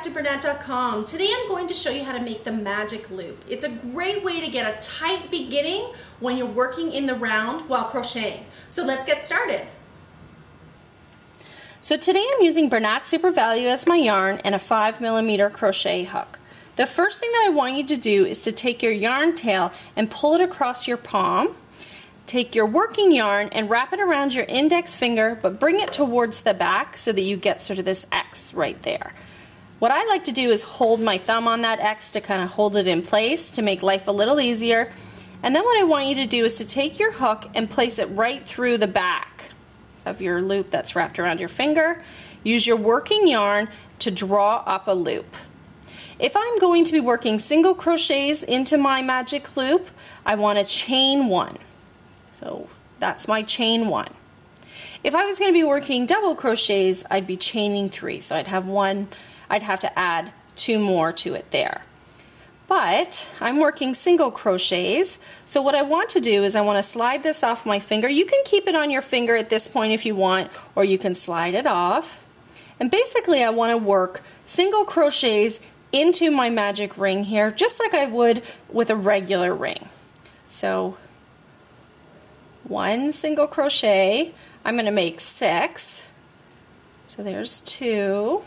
back to Bernat.com. Today I'm going to show you how to make the magic loop. It's a great way to get a tight beginning when you're working in the round while crocheting. So let's get started. So today I'm using Bernat Super Value as my yarn and a 5mm crochet hook. The first thing that I want you to do is to take your yarn tail and pull it across your palm. Take your working yarn and wrap it around your index finger, but bring it towards the back so that you get sort of this X right there. What I like to do is hold my thumb on that X to kind of hold it in place to make life a little easier. And then what I want you to do is to take your hook and place it right through the back of your loop that's wrapped around your finger. Use your working yarn to draw up a loop. If I'm going to be working single crochets into my magic loop, I want to chain one. So that's my chain one. If I was going to be working double crochets, I'd be chaining 3. So I'd have to add 2 more to it there. But I'm working single crochets, so what I want to do is I want to slide this off my finger. You can keep it on your finger at this point if you want, or you can slide it off. And basically I want to work single crochets into my magic ring here, just like I would with a regular ring. So 1 single crochet, I'm going to make 6. So there's 2.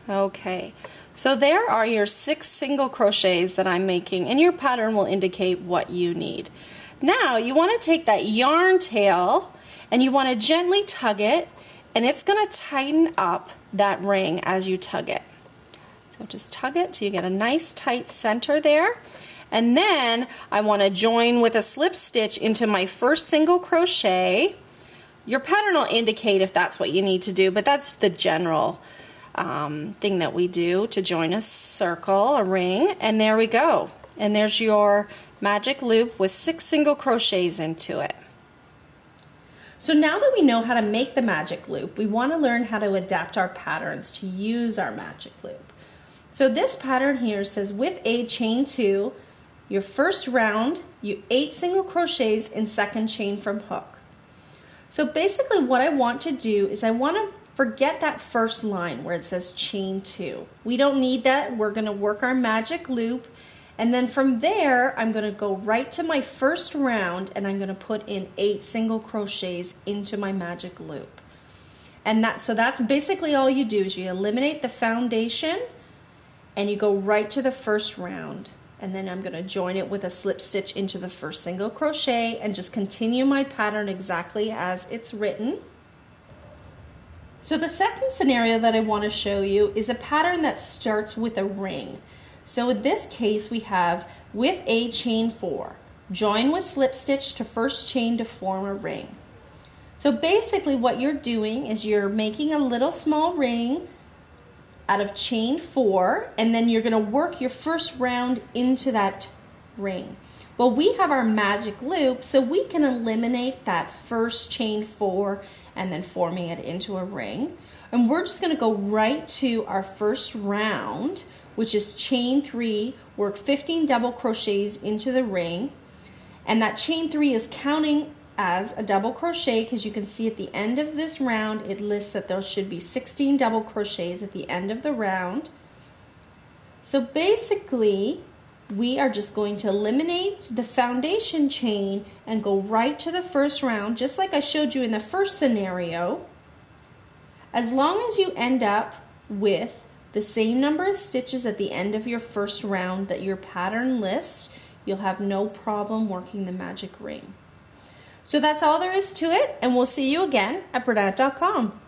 Okay, so there are your 6 single crochets that I'm making, and your pattern will indicate what you need. Now you want to take that yarn tail and you want to gently tug it, and it's going to tighten up that ring as you tug it. So just tug it till you get a nice tight center there. And then I want to join with a slip stitch into my first single crochet. Your pattern will indicate if that's what you need to do, but that's the general thing that we do to join a circle, a ring, and there we go. And there's your magic loop with 6 single crochets into it. So now that we know how to make the magic loop, we want to learn how to adapt our patterns to use our magic loop. So this pattern here says with a chain 2, your first round, you 8 single crochets in second chain from hook. So basically what I want to do is I want to forget that first line where it says chain 2. We don't need that. We're going to work our magic loop. And then from there, I'm going to go right to my first round and I'm going to put in 8 single crochets into my magic loop. And so that's basically all you do is you eliminate the foundation and you go right to the first round. And then I'm going to join it with a slip stitch into the first single crochet and just continue my pattern exactly as it's written. So the second scenario that I want to show you is a pattern that starts with a ring. So in this case we have with a chain 4, join with slip stitch to first chain to form a ring. So basically what you're doing is you're making a little small ring out of chain 4, and then you're going to work your first round into that ring. Well, we have our magic loop, so we can eliminate that first chain 4 and then forming it into a ring. And we're just going to go right to our first round, which is chain 3, work 15 double crochets into the ring. And that chain 3 is counting as a double crochet because you can see at the end of this round it lists that there should be 16 double crochets at the end of the round. So basically we are just going to eliminate the foundation chain and go right to the first round, just like I showed you in the first scenario. As long as you end up with the same number of stitches at the end of your first round that your pattern lists, you'll have no problem working the magic ring. So that's all there is to it, and we'll see you again at Bernat.com.